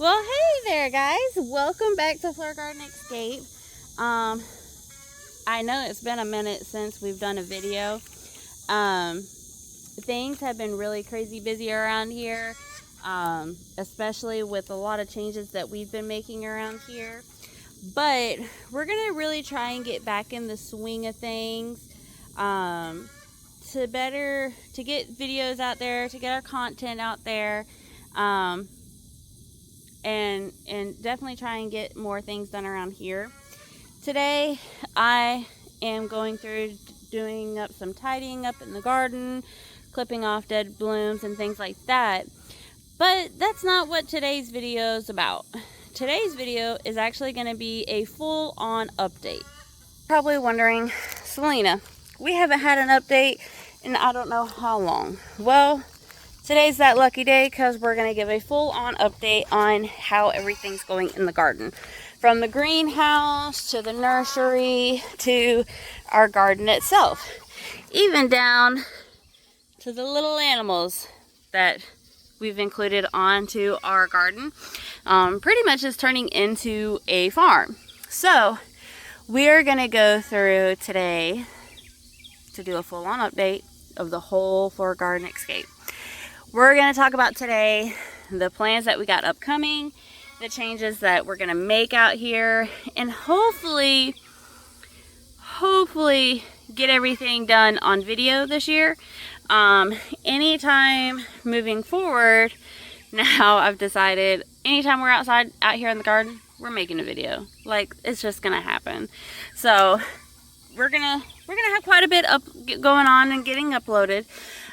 Well, hey there, guys. Welcome back to Flower Garden Escape. I know it's been a minute since we've done a video. Things have been really crazy busy around here, especially with a lot of changes that we've been making around here. But we're going to really try and get back in the swing of things, to get videos out there, to get our content out there, and definitely try and get more things done around here. Today I am going through doing up some tidying up in the garden, clipping off dead blooms and things like that. But that's not what today's video is about. Today's video is actually going to be a full-on update. Probably wondering, Selena, we haven't had an update in I don't know how long. Well, today's that lucky day because we're going to give a full-on update on how everything's going in the garden. From the greenhouse to the nursery to our garden itself. Even down to the little animals that we've included onto our garden. Pretty much is turning into a farm. So we're going to go through today to do a full-on update of the whole Flower Garden Escape. We're going to talk about today the plans that we got upcoming, the changes that we're going to make out here, and hopefully get everything done on video this year. Anytime moving forward, now I've decided anytime we're out here in the garden, we're making a video. Like, it's just going to happen. So we're gonna have quite a bit going on and getting uploaded.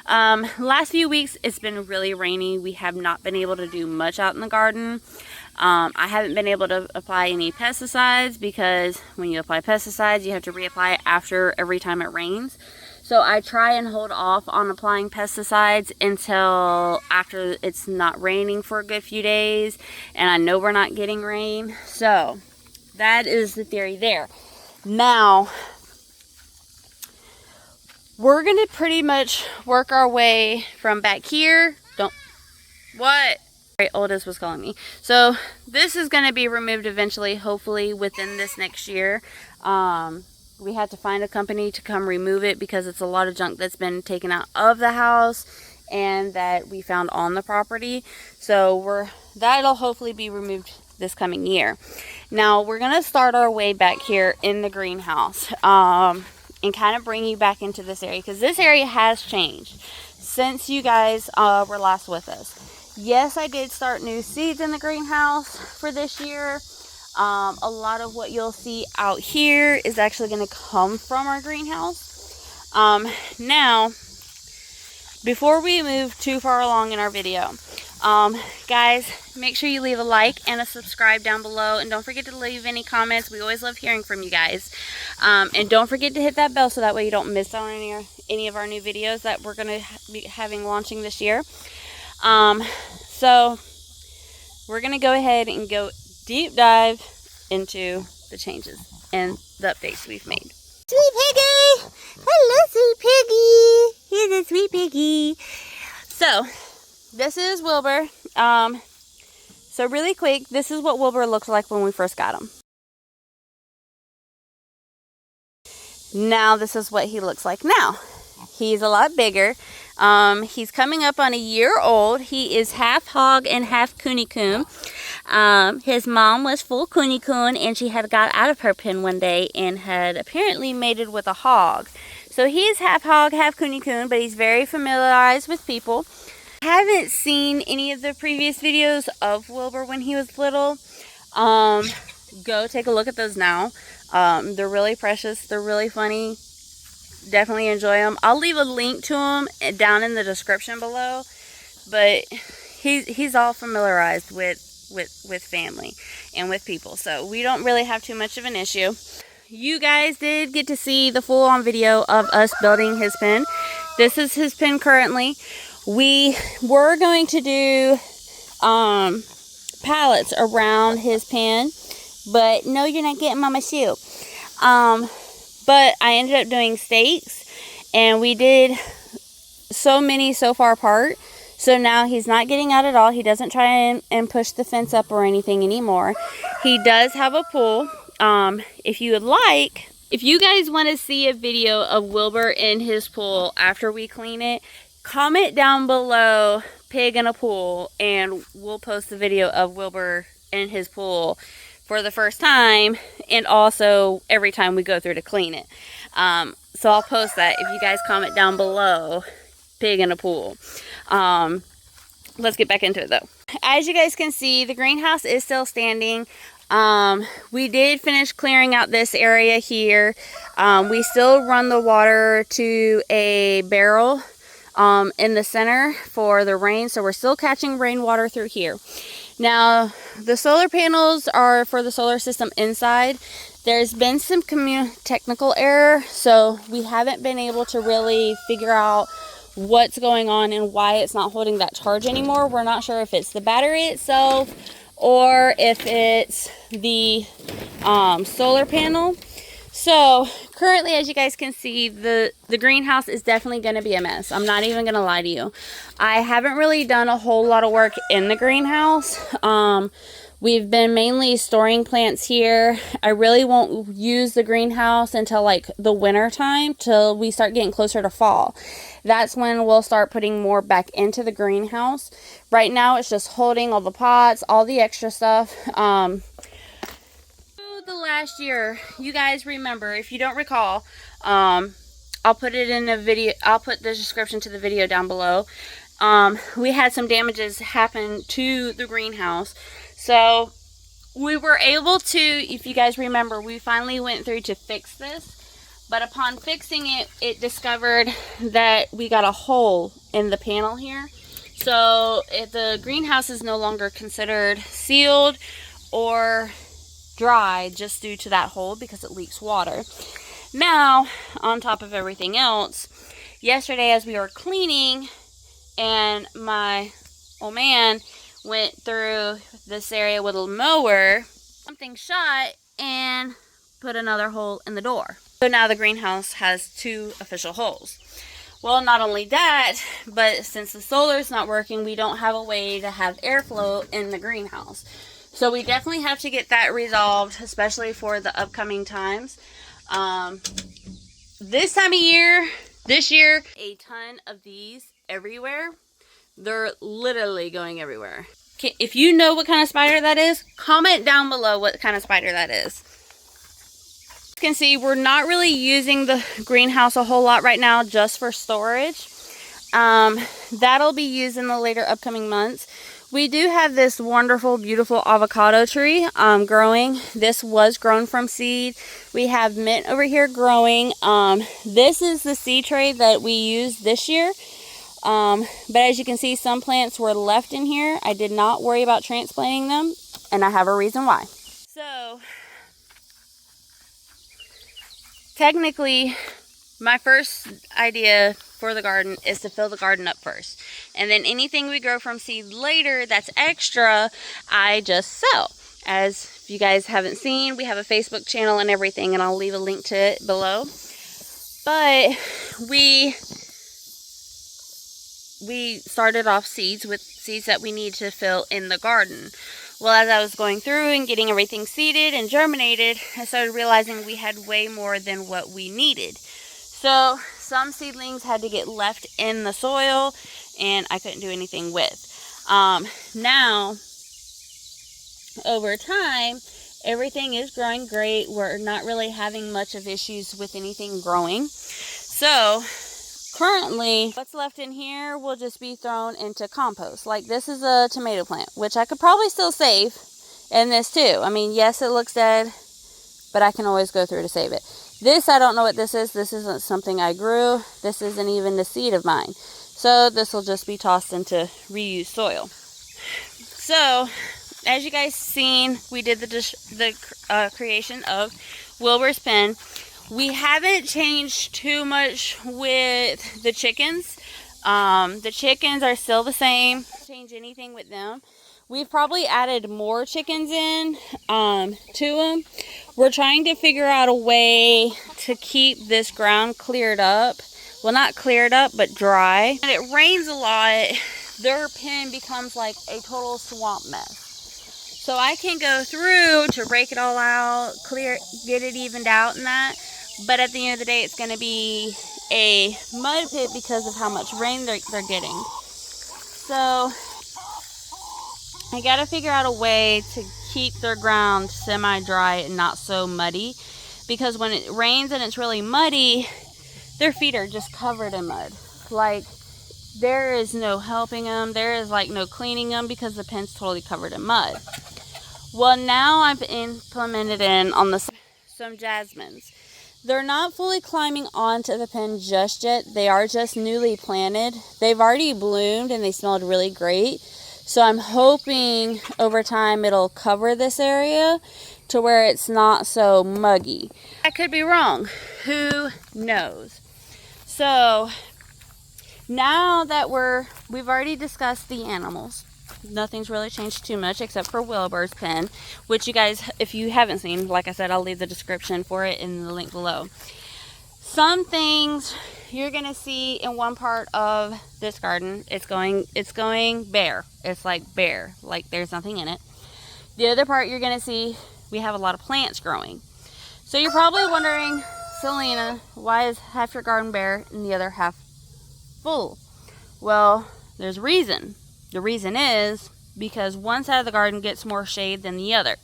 Last few weeks it's been really rainy. We have not been able to do much out in the garden. I haven't been able to apply any pesticides because when you apply pesticides you have to reapply it after every time it rains. So I try and hold off on applying pesticides until after it's not raining for a good few days and I know we're not getting rain. So that is the theory there. Now we're going to pretty much work our way from back here. Oldest was calling me. So this is going to be removed eventually, hopefully within this next year. We had to find a company to come remove it because it's a lot of junk that's been taken out of the house and that we found on the property. So that'll hopefully be removed this coming year. Now we're going to start our way back here in the greenhouse. And kind of bring you back into this area because this area has changed since you guys were last with us. Yes, I did start new seeds in the greenhouse for this year. A lot of what you'll see out here is actually going to come from our greenhouse. Now, before we move too far along in our video, guys, make sure you leave a like and a subscribe down below, and don't forget to leave any comments. We always love hearing from you guys. And don't forget to hit that bell so that way you don't miss out on any of our new videos that we're going to be launching this year. So we're going to go ahead and go deep dive into the changes and the updates we've made. Sweet Piggy! Hello, Sweet Piggy! Here's a Sweet Piggy. So this is Wilbur. So really quick, this is what Wilbur looks like when we first got him. Now this is what he looks like now. He's a lot bigger. He's coming up on a year old. He is half hog and half coon. His mom was full coon and she had got out of her pen one day and had apparently mated with a hog. So he's half hog, half coon, but he's very familiarized with people. Haven't seen any of the previous videos of Wilbur when he was little. Go take a look at those now. They're really precious. They're really funny. Definitely enjoy them. I'll leave a link to them down in the description below. But he's all familiarized with family and with people. So we don't really have too much of an issue. You guys did get to see the full-on video of us building his pen. This is his pen currently. We were going to do pallets around his pen, but no, you're not getting Mama's shoe. But I ended up doing stakes, and we did so many so far apart. So now he's not getting out at all. He doesn't try and push the fence up or anything anymore. He does have a pool. If you would like, if you guys want to see a video of Wilbur in his pool after we clean it, comment down below pig in a pool, and we'll post the video of Wilbur in his pool for the first time, and also every time we go through to clean it. So I'll post that if you guys comment down below pig in a pool. Let's get back into it though. As you guys can see, the greenhouse is still standing. We did finish clearing out this area here. We still run the water to a barrel in the center for the rain, so we're still catching rainwater through here. Now, the solar panels are for the solar system inside. There's been some technical error, so we haven't been able to really figure out what's going on and why it's not holding that charge anymore. We're not sure if it's the battery itself or if it's the solar panel. So currently, as you guys can see, the greenhouse is definitely going to be a mess. I'm not even going to lie to you. I haven't really done a whole lot of work in the greenhouse. We've been mainly storing plants here. I really won't use the greenhouse until like the winter time, till we start getting closer to fall. That's when we'll start putting more back into the greenhouse. Right now it's just holding all the pots, all the extra stuff. The last year, you guys remember, if you don't recall, I'll put it in a video. I'll put the description to the video down below. We had some damages happen to the greenhouse. So we were able to, if you guys remember, we finally went through to fix this. But upon fixing it, it discovered that we got a hole in the panel here. So if the greenhouse is no longer considered sealed or dry just due to that hole because it leaks water. Now, on top of everything else, yesterday as we were cleaning and my old man went through this area with a mower, something shot and put another hole in the door. So now the greenhouse has 2 official holes. Well, not only that, but since the solar's not working, we don't have a way to have airflow in the greenhouse. So we definitely have to get that resolved, especially for the upcoming times. This time of year, this year, a ton of these everywhere. They're literally going everywhere. Okay, if you know what kind of spider that is, comment down below what kind of spider that is. You can see we're not really using the greenhouse a whole lot right now, just for storage. That'll be used in the later upcoming months. We do have this wonderful, beautiful avocado tree growing. This was grown from seed. We have mint over here growing. This is the seed tray that we used this year. But as you can see, some plants were left in here. I did not worry about transplanting them, and I have a reason why. So, technically, my first idea for the garden is to fill the garden up first. And then anything we grow from seed later that's extra, I just sell. As if you guys haven't seen, we have a Facebook channel and everything, and I'll leave a link to it below. But we started off seeds with seeds that we need to fill in the garden. Well, as I was going through and getting everything seeded and germinated, I started realizing we had way more than what we needed. So some seedlings had to get left in the soil, and I couldn't do anything with. Now, over time, everything is growing great. We're not really having much of issues with anything growing. So currently, what's left in here will just be thrown into compost. Like this is a tomato plant, which I could probably still save in this too. I mean, yes, it looks dead, but I can always go through to save it. This, I don't know what this is. This isn't something I grew. This isn't even the seed of mine. So this will just be tossed into reused soil. So, as you guys seen, we did the creation of Wilbur's pen. We haven't changed too much with the chickens. The chickens are still the same. Change anything with them. We've probably added more chickens in to them. We're trying to figure out a way to keep this ground cleared up. Well, not cleared up, but dry. And it rains a lot. their pen becomes like a total swamp mess. So I can go through to rake it all out, clear, get it evened out and that. But at the end of the day, it's going to be a mud pit because of how much rain they're getting. So I got to figure out a way to keep their ground semi-dry and not so muddy. Because when it rains and it's really muddy, their feet are just covered in mud. Like, there is no helping them. There is like no cleaning them because the pen's totally covered in mud. Well, now I've implemented in on some jasmines. They're not fully climbing onto the pen just yet. They are just newly planted. They've already bloomed and they smelled really great. So I'm hoping over time it'll cover this area to where it's not so muggy. I could be wrong. Who knows? So now that we've already discussed the animals, nothing's really changed too much except for Wilbur's pen, which you guys, if you haven't seen, like I said, I'll leave the description for it in the link below. Some things you're gonna see in one part of this garden, it's going bare. It's like bare, like there's nothing in it. The other part you're gonna see, we have a lot of plants growing. So you're probably wondering, Selena, why is half your garden bare and the other half full? Well, there's a reason. The reason is because one side of the garden gets more shade than the other.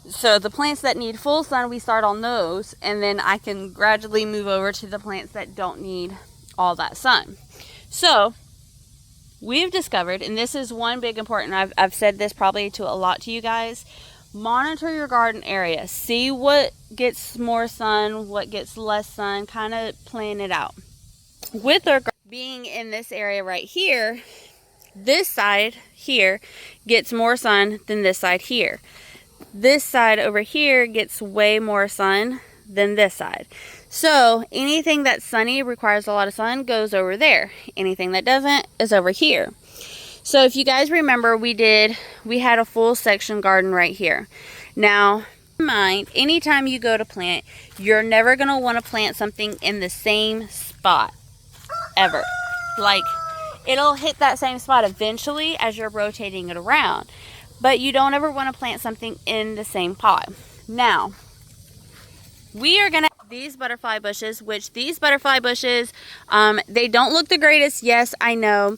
So the plants that need full sun, we start on those, and then I can gradually move over to the plants that don't need all that sun. So we've discovered, and this is one big important, I've said this probably to a lot to you guys, monitor your garden area. See what gets more sun, what gets less sun, kind of plan it out. With our being in this area right here, this side here gets more sun than this side here. This side over here gets way more sun than this side. So anything that's sunny, requires a lot of sun, goes over there. Anything that doesn't is over here. So if you guys remember, we had a full section garden right here. Now, keep in mind, anytime you go to plant, you're never going to want to plant something in the same spot ever. Like, it'll hit that same spot eventually as you're rotating it around. But you don't ever want to plant something in the same pot. Now, we are going to have these butterfly bushes, which these butterfly bushes, they don't look the greatest. Yes, I know.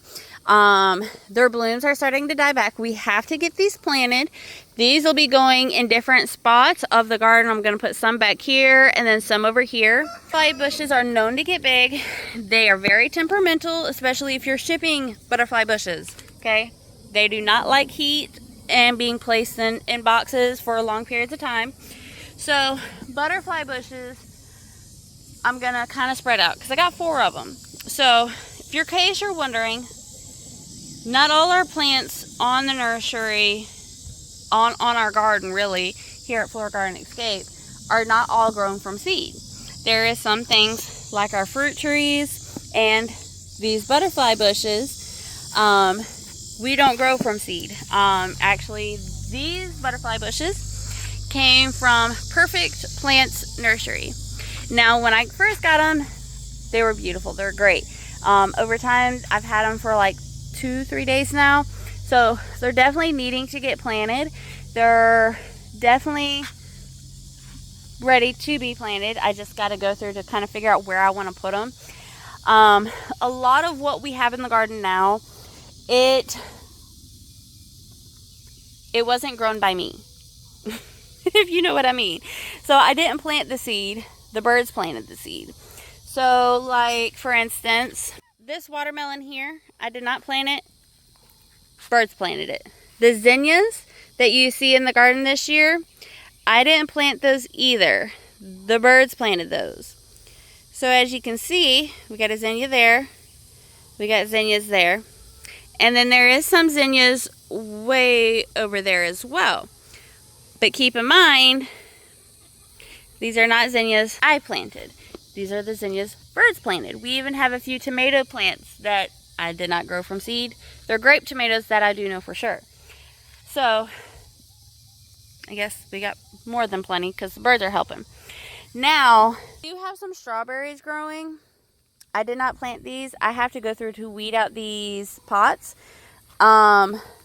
Their blooms are starting to die back. We have to get these planted. These will be going in different spots of the garden. I'm going to put some back here and then some over here. Butterfly bushes are known to get big. They are very temperamental, especially if you're shipping butterfly bushes, okay? They do not like heat and being placed in boxes for long periods of time. So butterfly bushes, I'm going to kind of spread out because I got 4 of them. So if in case you're wondering, not all our plants on the nursery, on our garden really, here at Florida Garden Escape, are not all grown from seed. There is some things like our fruit trees and these butterfly bushes, we don't grow from seed. Actually, these butterfly bushes came from Perfect Plants Nursery. Now, when I first got them, they were beautiful. They're great. Over time, I've had them for like 2-3 days now, so they're definitely needing to get planted. They're definitely ready to be planted. I just got to go through to kind of figure out where I want to put them. A lot of what we have in the garden now, it wasn't grown by me, if you know what I mean. So I didn't plant the seed. The birds planted the seed. So, like, for instance, this watermelon here, I did not plant it. Birds planted it. The zinnias that you see in the garden this year, I didn't plant those either. The birds planted those. So as you can see, we got a zinnia there. We got zinnias there. And then there is some zinnias way over there as well. But keep in mind, these are not zinnias I planted. These are the zinnias birds planted. We even have a few tomato plants that I did not grow from seed. They're grape tomatoes that I do know for sure. So, I guess we got more than plenty because the birds are helping. Now, we do have some strawberries growing. I did not plant these. I have to go through to weed out these pots.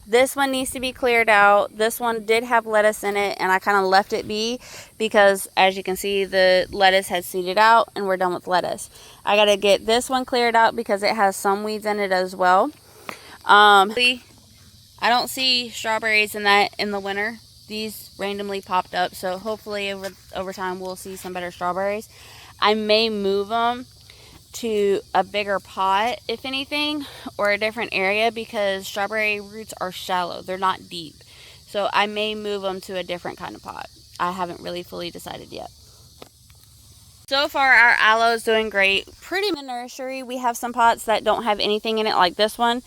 This one needs to be cleared out. This one did have lettuce in it, and I kind of left it be because, as you can see, the lettuce has seeded out and we're done with lettuce. I got to get this one cleared out because it has some weeds in it as well. I don't see strawberries in that in the winter. These randomly popped up, so hopefully over time we'll see some better strawberries. I may move them to a bigger pot, if anything, or a different area, because strawberry roots are shallow. They're not deep. So I may move them to a different kind of pot. I haven't really fully decided yet. So far, our aloe is doing great. Pretty in the nursery, we have some pots that don't have anything in it like this one.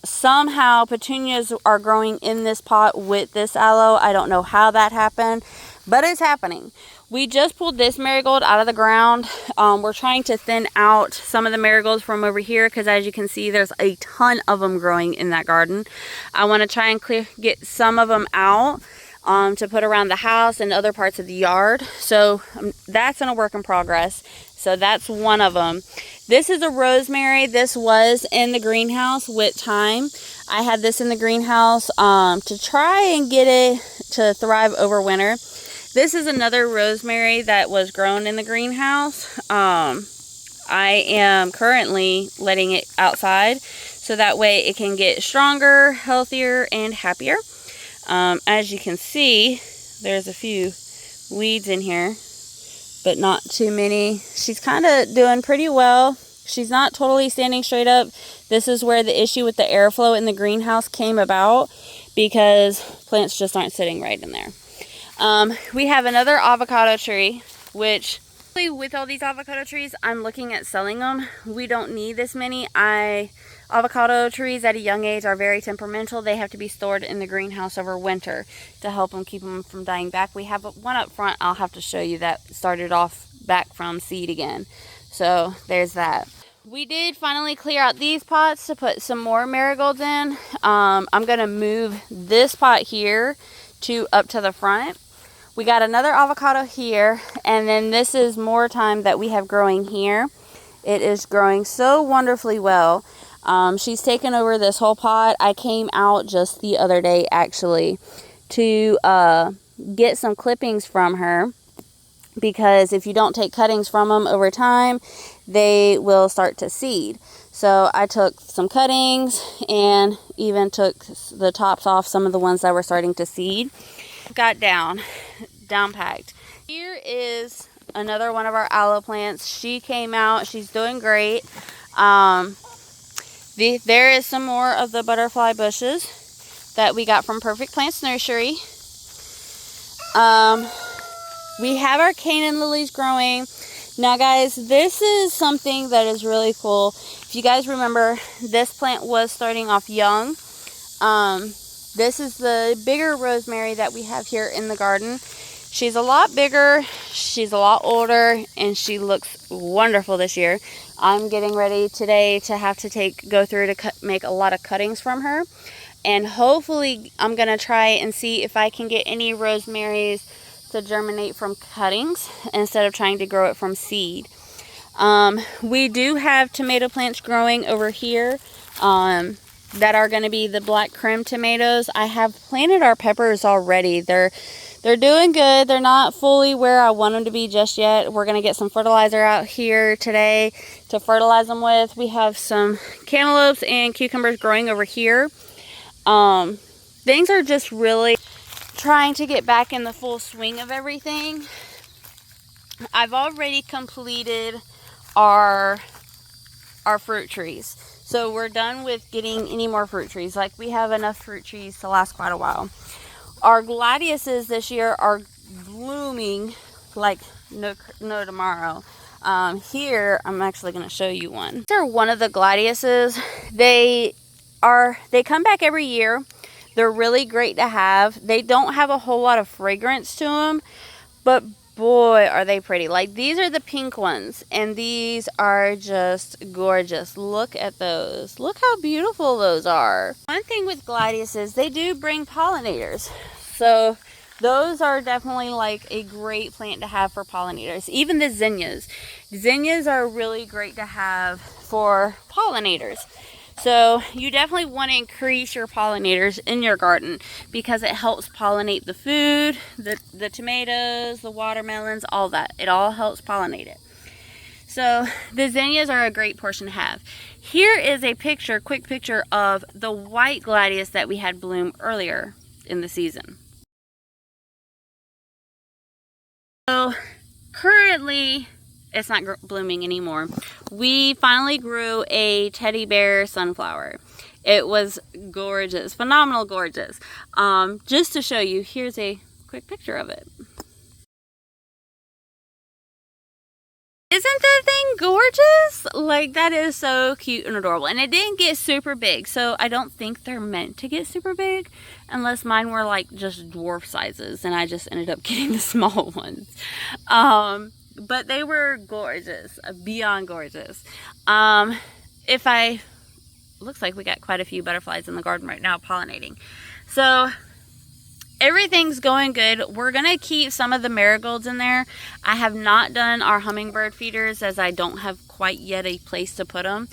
Somehow, petunias are growing in this pot with this aloe. I don't know how that happened, but it's happening. We just pulled this marigold out of the ground. We're trying to thin out some of the marigolds from over here because, as you can see, there's a ton of them growing in that garden. I want to try and get some of them out to put around the house and other parts of the yard. So that's in a work in progress. So that's one of them. This is a rosemary. This was in the greenhouse with time. I had this in the greenhouse to try and get it to thrive over winter. This is another rosemary that was grown in the greenhouse. I am currently letting it outside so that way it can get stronger, healthier, and happier. As you can see, there's a few weeds in here, but not too many. She's kind of doing pretty well. She's not totally standing straight up. This is where the issue with the airflow in the greenhouse came about, because plants just aren't sitting right in there. We have another avocado tree, which with all these avocado trees, I'm looking at selling them. We don't need this many. Avocado trees at a young age are very temperamental. They have to be stored in the greenhouse over winter to help them keep them from dying back. We have one up front I'll have to show you that started off back from seed again. So there's that. We did finally clear out these pots to put some more marigolds in. I'm going to move this pot here up to the front. We got another avocado here, and then this is more thyme that we have growing here. It is growing so wonderfully well. She's taken over this whole pot. I came out just the other day actually to get some clippings from her, because if you don't take cuttings from them over time, they will start to seed. So I took some cuttings and even took the tops off some of the ones that were starting to seed. Got down packed. Here is another one of our aloe plants. She came out. She's doing great. There is some more of the butterfly bushes that we got from Perfect Plants Nursery. We have our Canaan lilies growing. Now guys, this is something that is really cool. If you guys remember, this plant was starting off young. This is the bigger rosemary that we have here in the garden. She's a lot bigger, she's a lot older, and she looks wonderful this year. I'm getting ready today to have to go through to make a lot of cuttings from her. And hopefully I'm going to try and see if I can get any rosemaries to germinate from cuttings instead of trying to grow it from seed. We do have tomato plants growing over here that are going to be the black creme tomatoes. I have planted our peppers already. They're doing good. They're not fully where I want them to be just yet. We're going to get some fertilizer out here today to fertilize them with. We have some cantaloupes and cucumbers growing over here. Things are just really trying to get back in the full swing of everything. I've already completed our fruit trees. So we're done with getting any more fruit trees. Like, we have enough fruit trees to last quite a while. Our gladiuses this year are blooming like no tomorrow. Here, I'm actually going to show you one. These are one of the gladiuses. They come back every year. They're really great to have. They don't have a whole lot of fragrance to them, but boy, are they pretty. Like, these are the pink ones, and these are just gorgeous. Look at those. Look how beautiful those are. One thing with gladiuses, they do bring pollinators. So those are definitely like a great plant to have for pollinators. Even the zinnias. Zinnias are really great to have for pollinators. So you definitely want to increase your pollinators in your garden because it helps pollinate the food, the tomatoes, the watermelons, all that. It all helps pollinate it. So the zinnias are a great portion to have. Here is a picture, quick picture of the white gladius that we had bloom earlier in the season. So currently it's not blooming anymore. We finally grew a teddy bear sunflower. It was gorgeous, phenomenal gorgeous. Just to show you, here's a quick picture of it. Isn't that thing gorgeous? Like, that is so cute and adorable. And it didn't get super big, so I don't think they're meant to get super big unless mine were like just dwarf sizes and I just ended up getting the small ones. But they were gorgeous, beyond gorgeous. Looks like we got quite a few butterflies in the garden right now pollinating. So everything's going good. We're gonna keep some of the marigolds in there. I have not done our hummingbird feeders as I don't have quite yet a place to put them.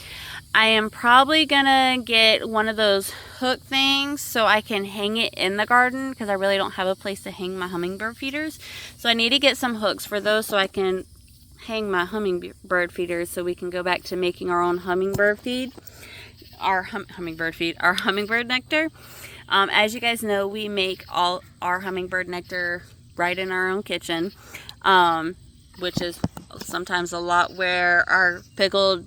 I am probably gonna get one of those hook things so I can hang it in the garden because I really don't have a place to hang my hummingbird feeders. So I need to get some hooks for those so I can hang my hummingbird feeders so we can go back to making our own hummingbird feed. Our hummingbird nectar. As you guys know, we make all our hummingbird nectar right in our own kitchen, which is sometimes a lot where our pickles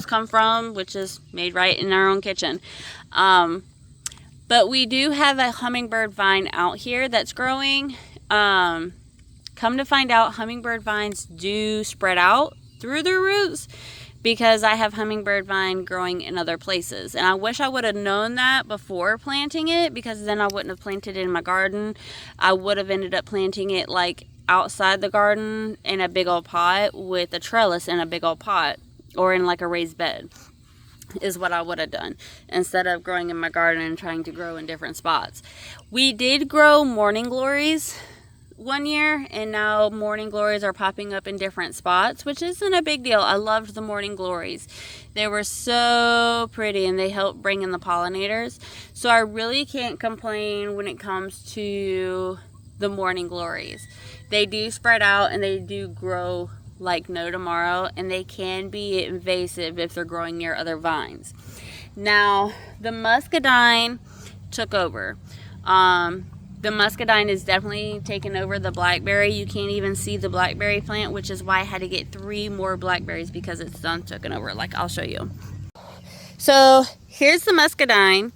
come from, which is made right in our own kitchen. But we do have a hummingbird vine out here that's growing. Come to find out, hummingbird vines do spread out through their roots, because I have hummingbird vine growing in other places. And I wish I would have known that before planting it, because then I wouldn't have planted it in my garden. I would have ended up planting it like outside the garden in a big old pot with a trellis in a big old pot, or in like a raised bed is what I would have done instead of growing in my garden and trying to grow in different spots. We did grow morning glories one year, and now morning glories are popping up in different spots, which isn't a big deal. I loved the morning glories. They were so pretty and they helped bring in the pollinators. So I really can't complain when it comes to the morning glories. They do spread out and they do grow like no tomorrow, and they can be invasive if they're growing near other vines. Now, the muscadine took over. The muscadine is definitely taking over the blackberry. You can't even see the blackberry plant, which is why I had to get 3 more blackberries because it's done taking over. Like, I'll show you. So here's the muscadine,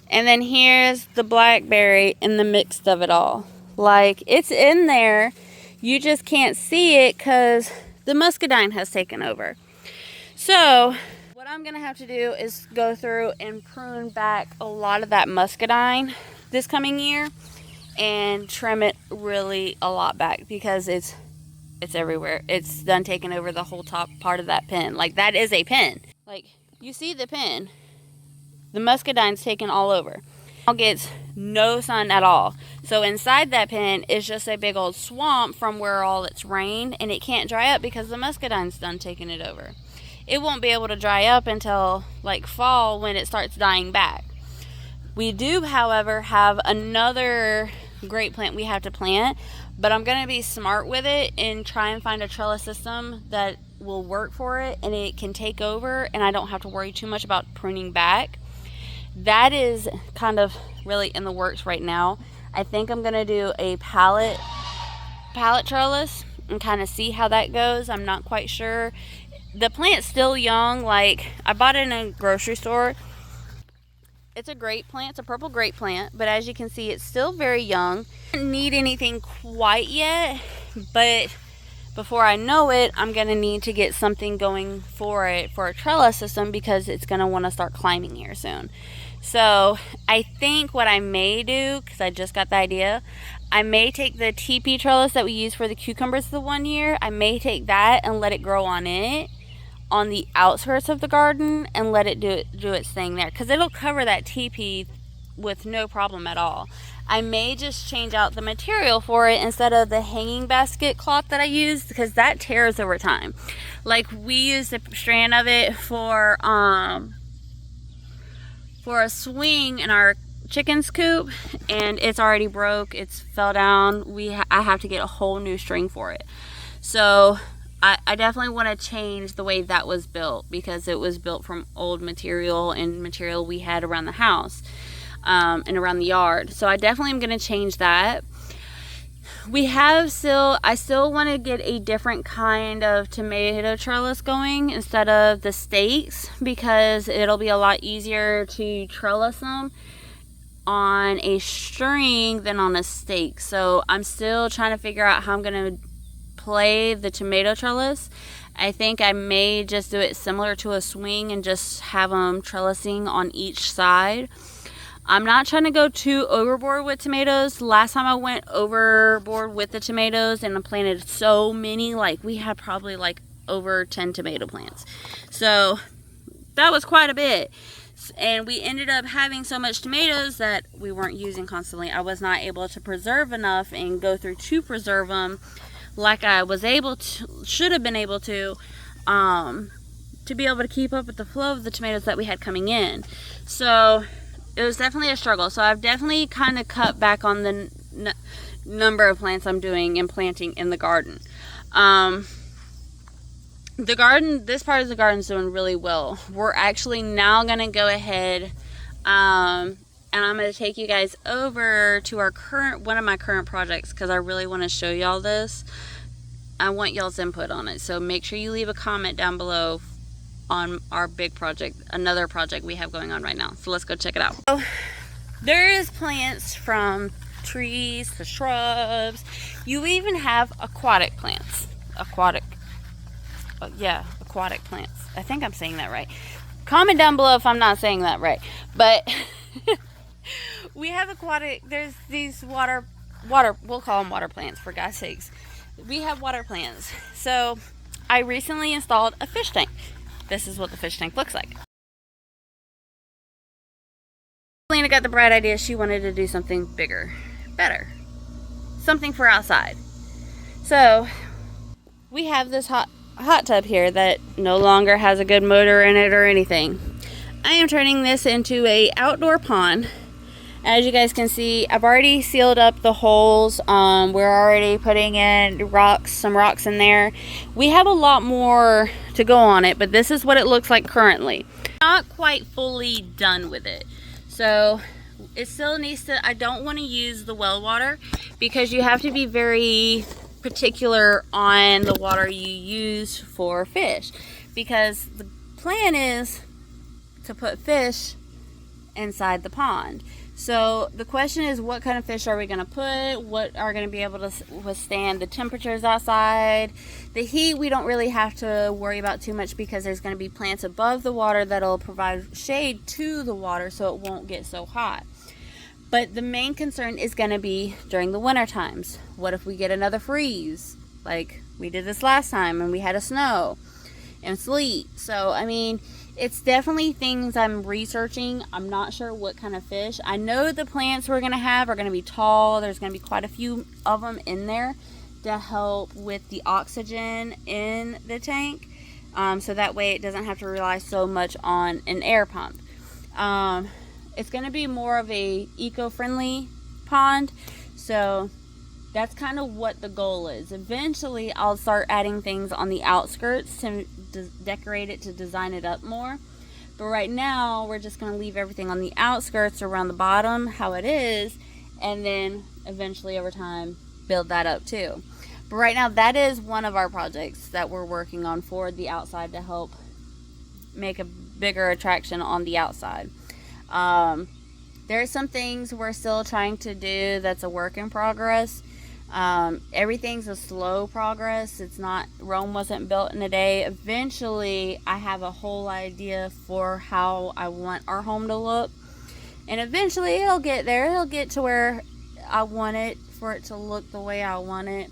and then here's the blackberry in the mix of it all. Like, it's in there. You just can't see it because the muscadine has taken over. So what I'm going to have to do is go through and prune back a lot of that muscadine this coming year and trim it really a lot back because it's everywhere. It's done taking over the whole top part of that pin. Like, that is a pin. Like, you see the pin. The muscadine's taken all over. It gets no sun at all. So inside that pin is just a big old swamp from where all it's rained, and it can't dry up because the muscadine's done taking it over. It won't be able to dry up until like fall when it starts dying back. We do, however, have another great plant we have to plant, but I'm going to be smart with it and try and find a trellis system that will work for it and it can take over and I don't have to worry too much about pruning back. That is kind of really in the works right now. I think I'm going to do a pallet trellis and kind of see how that goes. I'm not quite sure. The plant's still young. Like, I bought it in a grocery store. It's a great plant. It's a purple grape plant, but as you can see, it's still very young. I don't need anything quite yet, but before I know it, I'm going to need to get something going for it for a trellis system because it's going to want to start climbing here soon. So I think what I may do, because I just got the idea, I may take the TP trellis that we used for the cucumbers the one year. I may take that and let it grow on it, on the outskirts of the garden, and let it do its thing there, because it'll cover that TP with no problem at all. I may just change out the material for it instead of the hanging basket cloth that I used, because that tears over time. Like, we used a strand of it for a swing in our chicken's coop, and it's already broke. It's fell down. I have to get a whole new string for it. So I definitely want to change the way that was built, because it was built from old material and material we had around the house and around the yard. So I definitely am going to change that. I still want to get a different kind of tomato trellis going instead of the stakes, because it'll be a lot easier to trellis them on a string than on a stake. So I'm still trying to figure out how I'm going to play the tomato trellis. I think I may just do it similar to a swing and just have them trellising on each side. I'm not trying to go too overboard with tomatoes. Last time I went overboard with the tomatoes and I planted so many, like we had probably like over 10 tomato plants. So that was quite a bit. And we ended up having so much tomatoes that we weren't using constantly. I was not able to preserve enough and go through to preserve them like I was able to, should have been able to be able to keep up with the flow of the tomatoes that we had coming in. So it was definitely a struggle. So I've definitely kind of cut back on the number of plants I'm doing and planting in the garden. This part of the garden's doing really well. We're actually now going to go ahead and I'm going to take you guys over to one of my current projects, because I really want to show y'all this. I want y'all's input on it. So make sure you leave a comment down below on our big project, another project we have going on right now. So let's go check it out. So there is plants from trees to shrubs. You even have aquatic plants. Aquatic plants. I think I'm saying that right. Comment down below if I'm not saying that right. But we have there's these water, we'll call them water plants, for God's sakes. We have water plants. So I recently installed a fish tank. This is what the fish tank looks like. Lena got the bright idea. She wanted to do something bigger, better, something for outside. So we have this hot tub here that no longer has a good motor in it or anything. I am turning this into a outdoor pond. As you guys can see, I've already sealed up the holes. We're already putting in some rocks in there. We have a lot more to go on it, but this is what it looks like currently. Not quite fully done with it. So it still needs to, I don't want to use the well water, because you have to be very particular on the water you use for fish, because the plan is to put fish inside the pond. So the question is, what kind of fish are we going to put? What are going to be able to withstand the temperatures outside? The heat we don't really have to worry about too much, because there's going to be plants above the water that'll provide shade to the water so it won't get so hot. But the main concern is going to be during the winter times. What if we get another freeze? Like we did this last time and we had a snow and sleet. So, I mean, it's definitely things I'm researching. I'm not sure what kind of fish. I know the plants we're going to have are going to be tall. There's going to be quite a few of them in there to help with the oxygen in the tank. So that way it doesn't have to rely so much on an air pump. It's going to be more of a eco-friendly pond. So that's kind of what the goal is. Eventually I'll start adding things on the outskirts to decorate it, to design it up more. But right now we're just going to leave everything on the outskirts around the bottom how it is, and then eventually over time build that up too. But right now that is one of our projects that we're working on for the outside, to help make a bigger attraction on the outside. There's some things we're still trying to do that's a work in progress. Everything's a slow progress. It's not, Rome wasn't built in a day. Eventually I have a whole idea for how I want our home to look, and eventually it'll get there. It'll get to where I want it, for it to look the way I want it.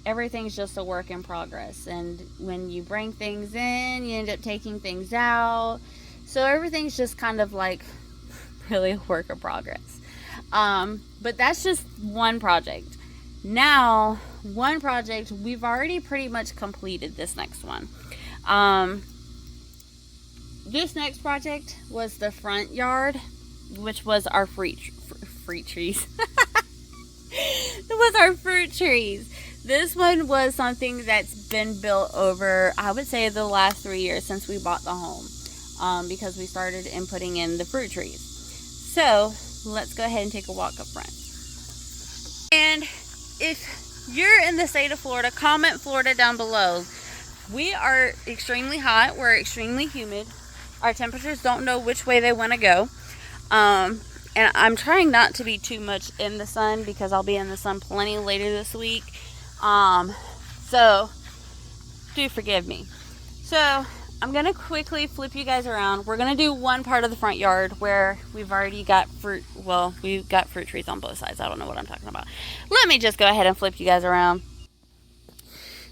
Everything's just a work in progress, and when you bring things in, you end up taking things out. So everything's just kind of like really a work in progress. But that's just one project. Now, one project, we've already pretty much completed this next one. This next project was the front yard, which was our fruit trees. It was our fruit trees. This one was something that's been built over, I would say, the last 3 years since we bought the home, because we started putting in the fruit trees. So let's go ahead and take a walk up front. And if you're in the state of Florida, comment Florida down below. We are extremely hot. We're extremely humid. Our temperatures don't know which way they want to go. And I'm trying not to be too much in the sun because I'll be in the sun plenty later this week. So do forgive me. So I'm going to quickly flip you guys around. We're going to do one part of the front yard where we've already got fruit. Well, we've got fruit trees on both sides. I don't know what I'm talking about. Let me just go ahead and flip you guys around.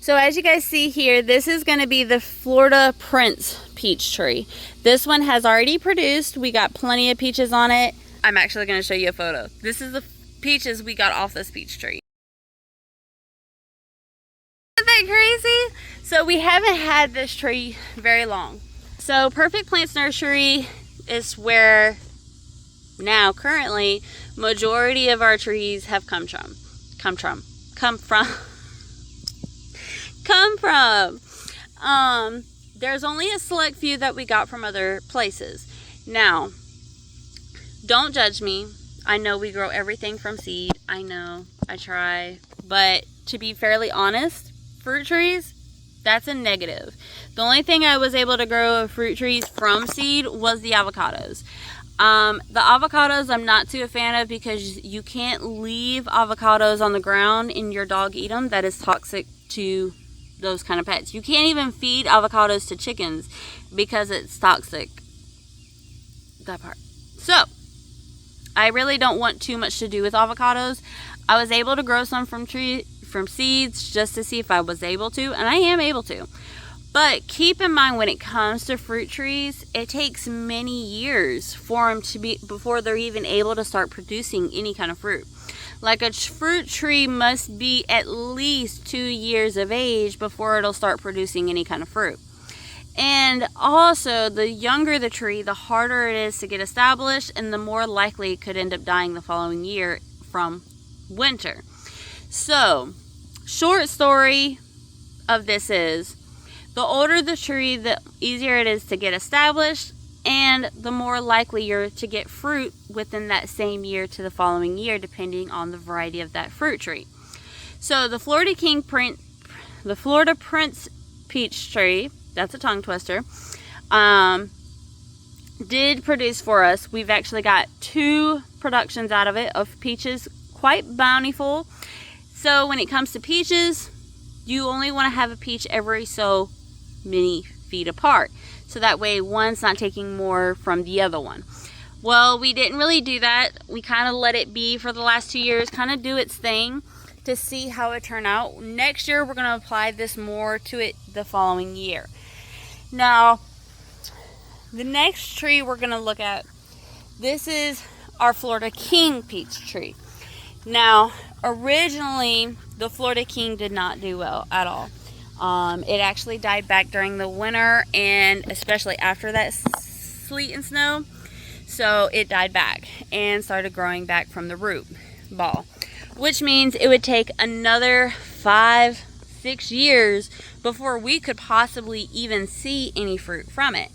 So as you guys see here, this is going to be the Florida Prince peach tree. This one has already produced. We got plenty of peaches on it. I'm actually going to show you a photo. This is the peaches we got off this peach tree. Isn't that crazy? So we haven't had this tree very long. So Perfect Plants Nursery is where now currently majority of our trees have come from. There's only a select few that we got from other places. Now, don't judge me. I know we grow everything from seed. I know, I try. But to be fairly honest, fruit trees, that's a negative. The only thing I was able to grow fruit trees from seed was the avocados. The avocados I'm not too a fan of because you can't leave avocados on the ground and your dog eat them. That is toxic to those kind of pets. You can't even feed avocados to chickens because it's toxic. That part. So I really don't want too much to do with avocados. I was able to grow some from seeds just to see if I was able to, and I am able to. But keep in mind, when it comes to fruit trees, it takes many years for them to be before they're even able to start producing any kind of fruit. Like a fruit tree must be at least 2 years of age before it'll start producing any kind of fruit. And also, the younger the tree, the harder it is to get established, and the more likely it could end up dying the following year from winter. So, short story of this is, the older the tree, the easier it is to get established, and the more likely you're to get fruit within that same year to the following year, depending on the variety of that fruit tree. So the Florida Prince peach tree, that's a tongue twister, did produce for us. We've actually got 2 productions out of it of peaches, quite bountiful. So when it comes to peaches, you only want to have a peach every so many feet apart, so that way one's not taking more from the other one. Well, we didn't really do that. We kind of let it be for the last 2 years, kind of do its thing to see how it turned out. Next year we're going to apply this more to it the following year. Now, the next tree we're going to look at, this is our Florida King peach tree. Now, originally the Florida King did not do well at all. It actually died back during the winter, and especially after that sleet and snow. So it died back and started growing back from the root ball, which means it would take another 5-6 years before we could possibly even see any fruit from it.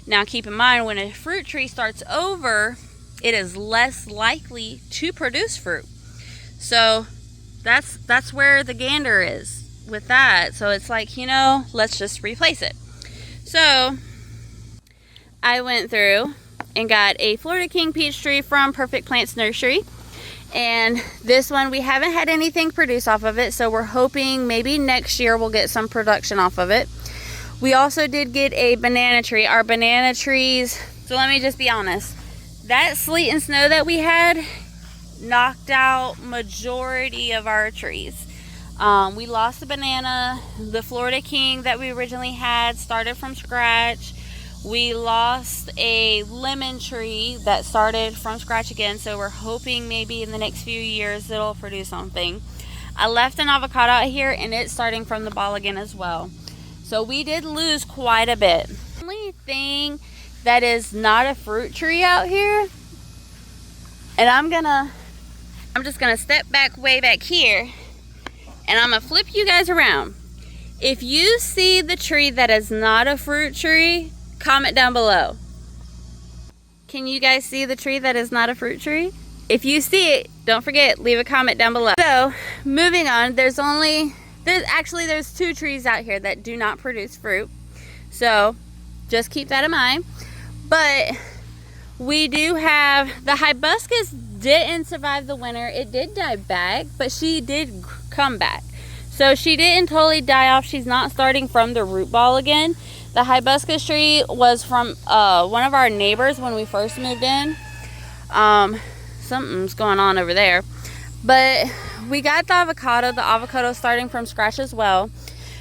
Now keep in mind, when a fruit tree starts over, it is less likely to produce fruit. So that's where the gander is with that. So it's like, let's just replace it. So I went through and got a Florida King peach tree from Perfect Plants Nursery, and this one we haven't had anything produce off of it, so we're hoping maybe next year we'll get some production off of it. We also did get a banana tree. Our banana trees, so let me just be honest, that sleet and snow that we had knocked out majority of our trees. We lost the banana. The Florida King that we originally had started from scratch. We lost a lemon tree that started from scratch again, so we're hoping maybe in the next few years it'll produce something. I left an avocado out here and it's starting from the ball again as well. So we did lose quite a bit. The only thing that is not a fruit tree out here, and I'm just gonna step back way back here and I'm gonna flip you guys around. If you see the tree that is not a fruit tree, comment down below. Can you guys see the tree that is not a fruit tree? If you see it, don't forget, leave a comment down below. So, moving on, there's 2 trees out here that do not produce fruit. So, just keep that in mind. But we do have, the hibiscus didn't survive the winter. It did die back, but she did come back. So she didn't totally die off. She's not starting from the root ball again. The hibiscus tree was from one of our neighbors when we first moved in. Something's going on over there. But we got the avocado starting from scratch as well.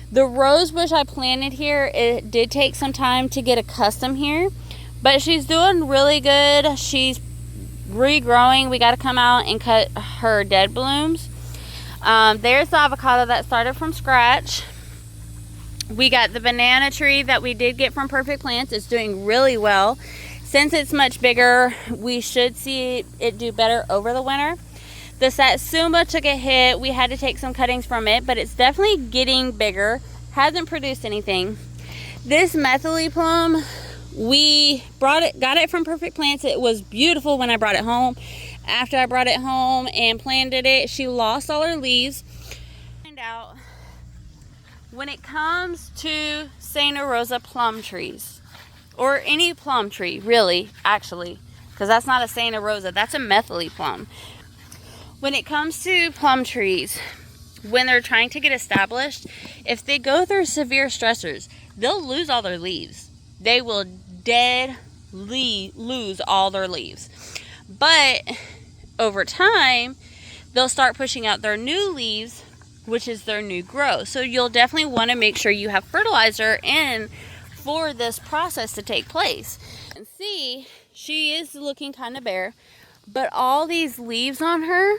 The rose bush I planted here, it did take some time to get accustomed here. But she's doing really good. She's regrowing. We got to come out and cut her dead blooms. There's the avocado that started from scratch. We got the banana tree that we did get from Perfect Plants. It's doing really well. Since it's much bigger, we should see it do better over the winter. The satsuma took a hit. We had to take some cuttings from it, but it's definitely getting bigger. Hasn't produced anything. This methily plum, we got it from Perfect Plants. It was beautiful when I brought it home. After I brought it home and planted it, she lost all her leaves. Find out when it comes to Santa Rosa plum trees, or any plum tree, really, actually, because that's not a Santa Rosa, that's a methily plum. When it comes to plum trees, when they're trying to get established, if they go through severe stressors, they'll lose all their leaves. They will lose all their leaves. But over time, they'll start pushing out their new leaves, which is their new growth. So you'll definitely want to make sure you have fertilizer in for this process to take place. And see, she is looking kind of bare, but all these leaves on her,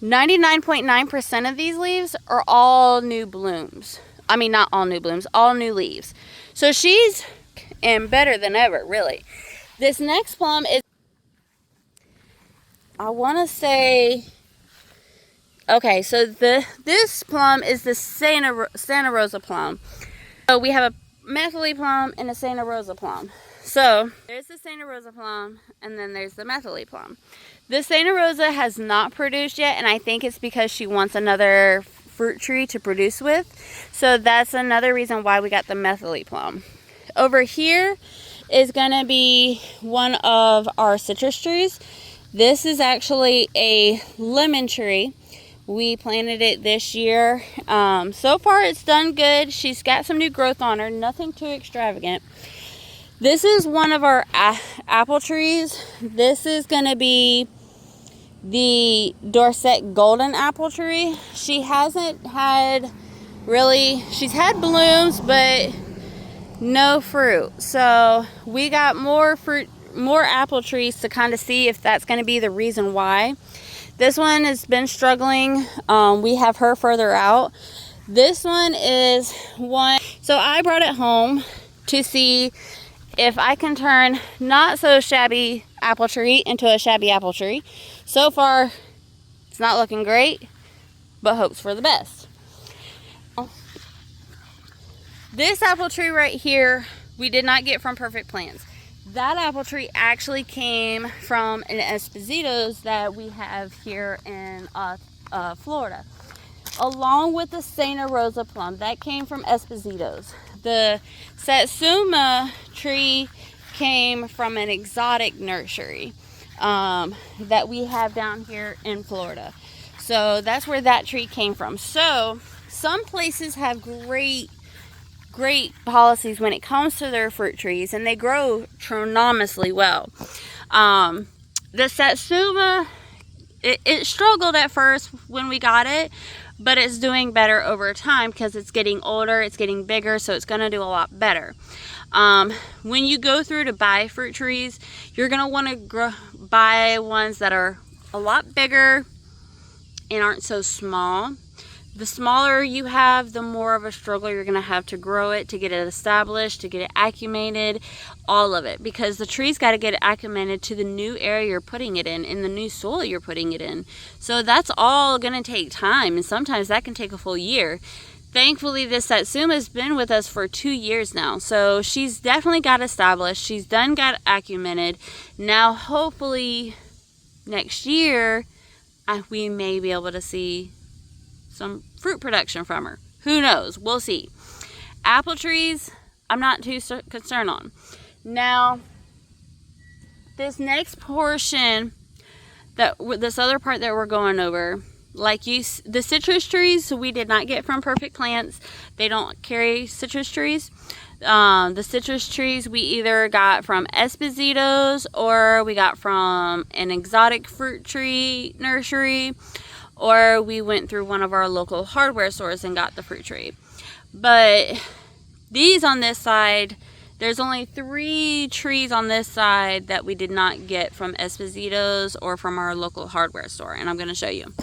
99.9% of these leaves are all new blooms. I mean, not all new blooms, all new leaves. So she's better than ever, really. This next plum is, I want to say, okay, so this plum is the Santa Rosa plum. So we have a methily plum and a Santa Rosa plum. So there's the Santa Rosa plum, and then there's the methily plum. The Santa Rosa has not produced yet, and I think it's because she wants another fruit tree to produce with. So that's another reason why we got the methily plum. Over here is going to be one of our citrus trees. This is actually a lemon tree. We planted it this year. So far it's done good. She's got some new growth on her, nothing too extravagant. This is one of our apple trees. This is going to be the Dorset golden apple tree. She hasn't had she's had blooms, but no fruit. So we got more apple trees to kind of see if that's going to be the reason why. This one has been struggling. We have her further out. This one is one. So I brought it home to see if I can turn not so shabby apple tree into a shabby apple tree. So far, it's not looking great, but hopes for the best. This apple tree right here, we did not get from Perfect Plants. That apple tree actually came from an Espositos that we have here in Florida, along with the Santa Rosa plum. That came from Espositos. The Satsuma tree came from an exotic nursery that we have down here in Florida. So that's where that tree came from. So some places have great policies when it comes to their fruit trees, and they grow tremendously well. The Satsuma, it struggled at first when we got it, but it's doing better over time because it's getting older, it's getting bigger, so it's going to do a lot better. When you go through to buy fruit trees, you're going to want to buy ones that are a lot bigger and aren't so small. The smaller you have, the more of a struggle you're going to have to grow it, to get it established, to get it acclimated, all of it. Because the tree's got to get acclimated to the new area you're putting it in the new soil you're putting it in. So that's all going to take time, and sometimes that can take a full year. Thankfully, this Satsuma has been with us for 2 years now. So she's definitely got established. She's done got acclimated. Now, hopefully, next year, we may be able to see some fruit production from her. Who knows? We'll see. Apple trees, I'm not too concerned on. Now, this next portion, this other part that we're going over, the citrus trees, we did not get from Perfect Plants. They don't carry citrus trees. The citrus trees we either got from Esposito's, or we got from an exotic fruit tree nursery, or we went through one of our local hardware stores and got the fruit tree. But these on this side, there's only 3 trees on this side that we did not get from Esposito's or from our local hardware store, and I'm going to show you.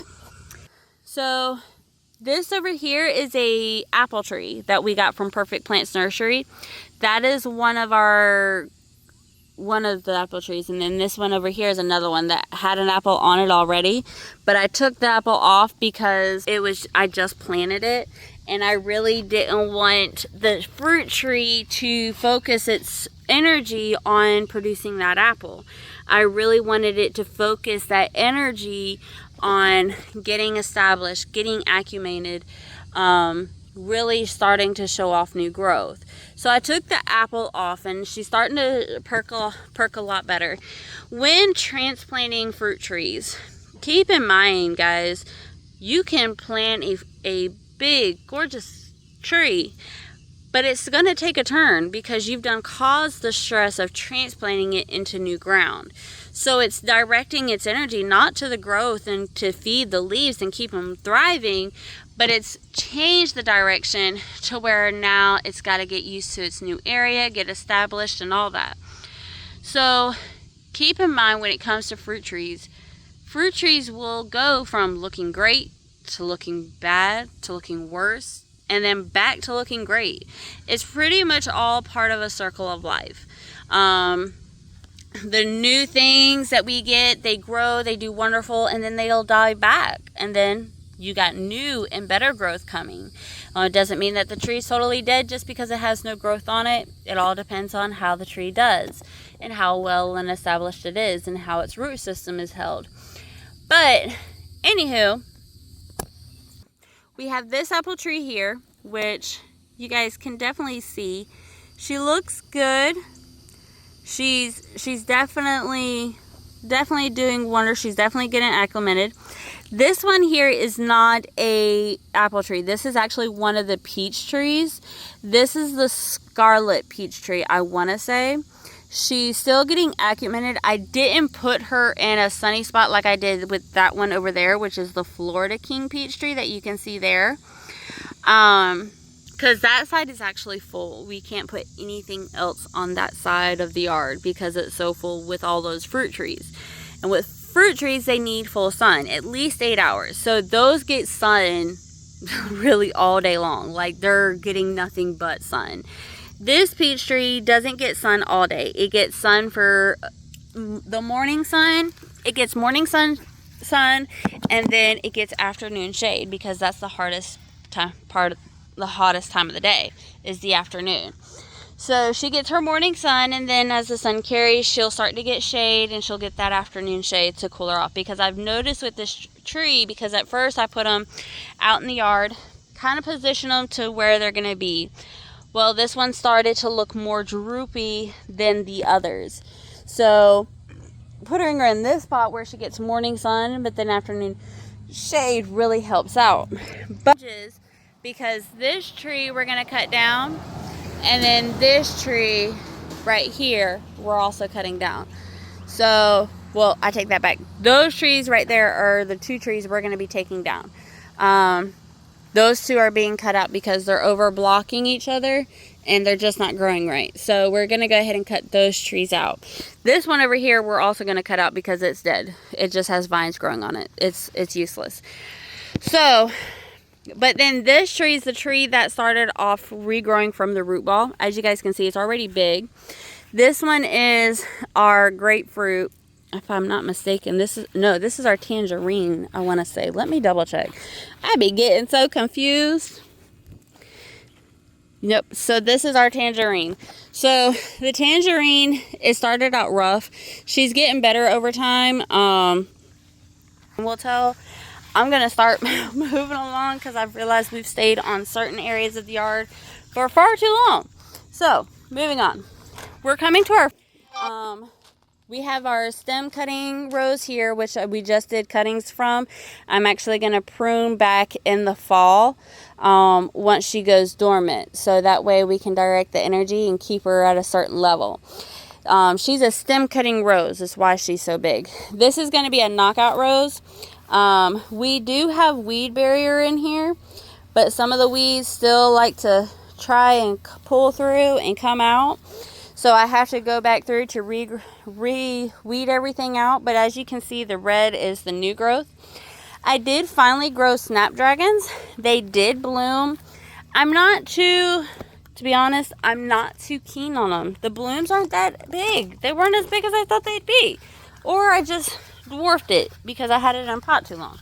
So this over here is a apple tree that we got from Perfect Plants Nursery. That is one of the apple trees, and then this one over here is another one that had an apple on it already, but I took the apple off because I just planted it, and I really didn't want the fruit tree to focus its energy on producing that apple. I really wanted it to focus that energy on getting established, getting acclimated, really starting to show off new growth. So I took the apple off, and she's starting to perk a lot better. When transplanting fruit trees, keep in mind, guys, you can plant a big, gorgeous tree, but it's going to take a turn because you've caused the stress of transplanting it into new ground. So it's directing its energy not to the growth and to feed the leaves and keep them thriving, but it's changed the direction to where now it's got to get used to its new area, get established, and all that. So keep in mind, when it comes to fruit trees will go from looking great to looking bad to looking worse, and then back to looking great. It's pretty much all part of a circle of life. The new things that we get, they grow, they do wonderful, and then they'll die back, and then you got new and better growth coming. It doesn't mean that the tree's totally dead just because it has no growth on it. It all depends on how the tree does and how well and established it is and how its root system is held. But anywho, we have this apple tree here, which you guys can definitely see. She looks good. She's definitely doing wonders. She's definitely getting acclimated. This one here is not a apple tree. This is actually one of the peach trees. This is the scarlet peach tree, I want to say. She's still getting acclimated. I didn't put her in a sunny spot like I did with that one over there, which is the Florida King peach tree that you can see there. Because that side is actually full. We can't put anything else on that side of the yard because it's so full with all those fruit trees. And with fruit trees, they need full sun, at least 8 hours. So those get sun really all day long. Like, they're getting nothing but sun. This peach tree doesn't get sun all day. It gets sun for the morning sun. It gets morning sun, and then it gets afternoon shade, because that's the hardest the hottest time of the day is the afternoon. So she gets her morning sun, and then as the sun carries, she'll start to get shade, and she'll get that afternoon shade to cool her off. Because I've noticed with this tree, because at first I put them out in the yard, kind of position them to where they're going to be. Well, this one started to look more droopy than the others. So putting her in this spot where she gets morning sun, but then afternoon shade really helps out. But because this tree we're going to cut down, and then this tree right here we're also cutting down. So, well, I take that back. Those trees right there are the 2 trees we're going to be taking down. Those 2 are being cut out because they're over blocking each other, and they're just not growing right. So we're going to go ahead and cut those trees out. This one over here we're also going to cut out because it's dead. It just has vines growing on it. It's useless. So, but then this tree is the tree that started off regrowing from the root ball. As you guys can see, it's already big. This one is our grapefruit, if I'm not mistaken. This is our tangerine, I want to say. Let me double check. I be getting so confused. Yep, so this is our tangerine. So the tangerine, it started out rough. She's getting better over time. We'll tell. I'm going to start moving along because I've realized we've stayed on certain areas of the yard for far too long. So, moving on. We're coming to our, we have our stem cutting rows here, which we just did cuttings from. I'm actually going to prune back in the fall once she goes dormant. So that way we can direct the energy and keep her at a certain level. She's a stem cutting rose. That's why she's so big. This is going to be a knockout rose. We do have weed barrier in here, but some of the weeds still like to try and pull through and come out. So I have to go back through to re-weed everything out. But as you can see, the red is the new growth. I did finally grow snapdragons. They did bloom. To be honest, I'm not too keen on them. The blooms aren't that big. They weren't as big as I thought they'd be. Or I just dwarfed it because I had it in a pot too long.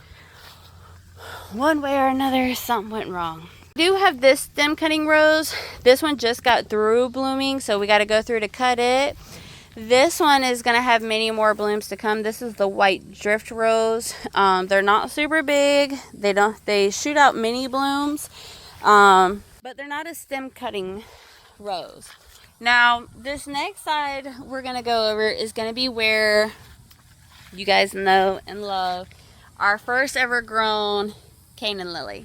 One way or another, something went wrong. I do have this stem cutting rose. This one just got through blooming, so we got to go through to cut it. This one is going to have many more blooms to come. This is the white drift rose. They're not super big. They shoot out mini blooms, but they're not a stem cutting rose. Now, this next side we're going to go over is going to be where you guys know and love our first ever grown Canaan lily.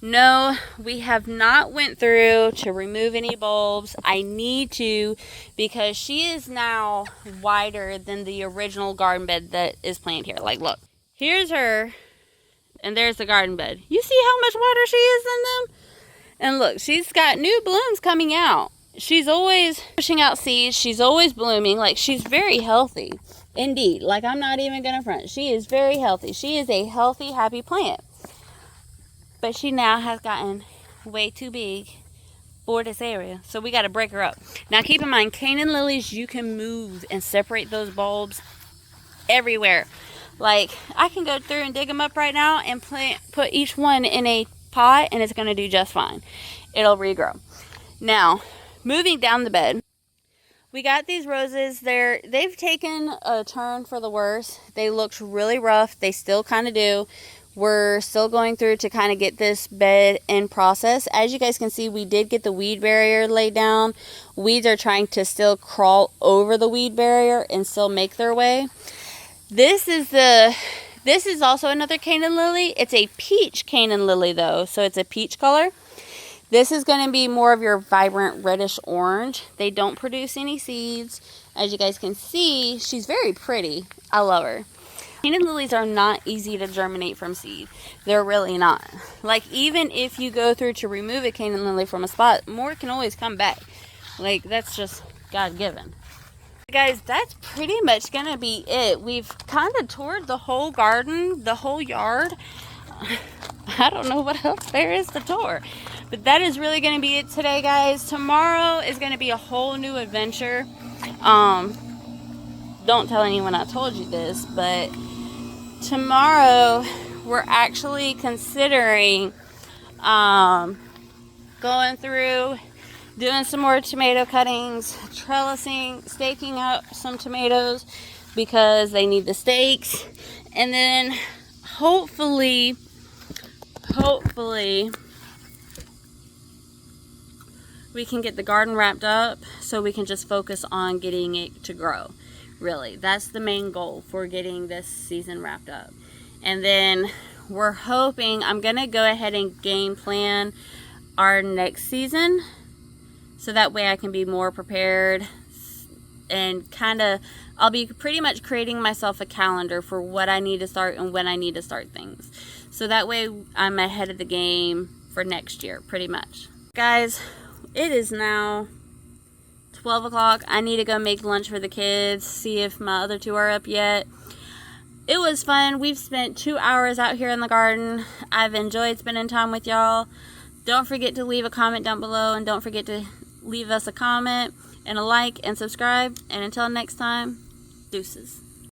No, we have not went through to remove any bulbs. I need to, because she is now wider than the original garden bed that is planted here. Like, look, here's her, and there's the garden bed. You see how much wider she is than them? And look, she's got new blooms coming out. She's always pushing out seeds. She's always blooming. Like, she's very healthy. Indeed. Like, I'm not even going to front. She is very healthy. She is a healthy, happy plant. But she now has gotten way too big for this area. So we got to break her up. Now, keep in mind, Canaan lilies, you can move and separate those bulbs everywhere. Like, I can go through and dig them up right now and put each one in a pot, and it's going to do just fine. It'll regrow. Now, moving down the bed, we got these roses. They've taken a turn for the worse. They looked really rough. They still kind of do. We're still going through to kind of get this bed in process. As you guys can see, we did get the weed barrier laid down. Weeds are trying to still crawl over the weed barrier and still make their way. This is also another Canaan lily. It's a peach Canaan lily though, so it's a peach color. This is going to be more of your vibrant reddish orange. They don't produce any seeds. As you guys can see, she's very pretty. I love her. Canaan lilies are not easy to germinate from seed. They're really not. Like, even if you go through to remove a Canaan lily from a spot, more can always come back. Like, that's just God-given. Guys, that's pretty much going to be it. We've kind of toured the whole garden, the whole yard. I don't know what else there is to tour. But that is really going to be it today, guys. Tomorrow is going to be a whole new adventure. Don't tell anyone I told you this, but tomorrow we're actually considering going through, doing some more tomato cuttings, trellising, staking up some tomatoes because they need the stakes, and then hopefully we can get the garden wrapped up so we can just focus on getting it to grow. Really, that's the main goal for getting this season wrapped up. And then we're hoping, I'm gonna go ahead and game plan our next season so that way I can be more prepared, and I'll be pretty much creating myself a calendar for what I need to start and when I need to start things. So that way I'm ahead of the game for next year, pretty much. Guys, It is now 12 o'clock. I need to go make lunch for the kids, see if my other two are up yet. It was fun. We've spent 2 hours out here in the garden. I've enjoyed spending time with y'all. Don't forget to leave a comment down below, and don't forget to leave us a comment and a like and subscribe. And until next time, deuces.